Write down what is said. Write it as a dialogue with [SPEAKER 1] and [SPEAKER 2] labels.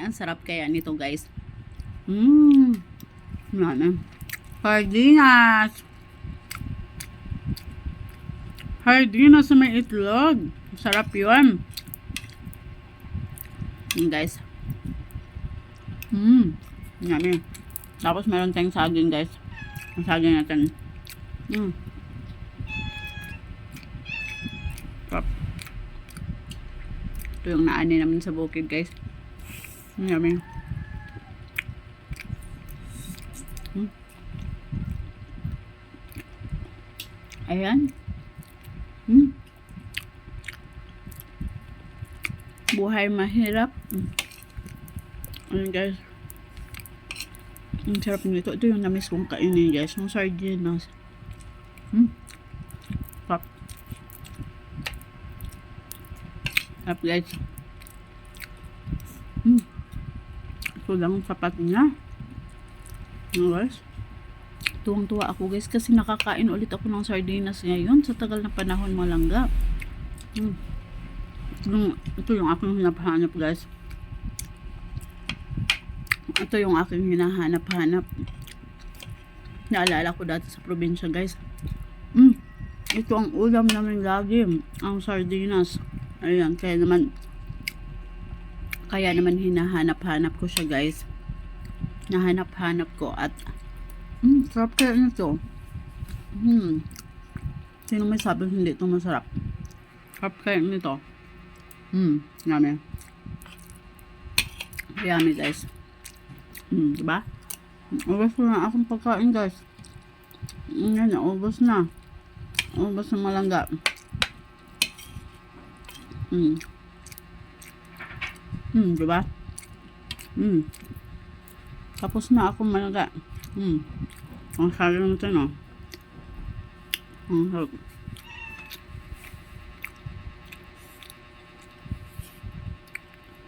[SPEAKER 1] Ang sarap kaya nito, guys. Mmm. Ano? Sardinas. Sardinas na may itlog. Sarap yun. Yun, guys. Yummy. Tapos meron tayong saging, guys. Ang saging natin. Sarap. Ito yung naani namin sa bukid, guys. Yummy. Ayan. Buhay mahirap. Ayan, guys. Ang sarap nito. Ito yung namis kong kainin, guys. Yung sardinas. Sarap. Sarap, guys. Ito lang sapat niya. Guys. Tuwang-tuwa ako, guys, kasi nakakain ulit ako ng sardinas ngayon sa tagal na panahon malangga. Ito yung aking hinahanap, guys. Ito yung aking hinahanap-hanap. Naalala ko dati sa probinsya, guys. Ito ang ulam namin lagi, ang sardinas. Ayan, kaya naman hinahanap-hanap ko siya, guys. Nahanap-hanap ko at sarap kaya nito. Sino may sabi hindi ito masarap? Sarap kaya nito. Yummy. Yummy, guys. Diba? Ubus na akong pagkain, guys. Yan, ubus na. Ubus na malangga. Diba? Tapos na akong malangga. Ang sarap natin, oh. Ang sarap.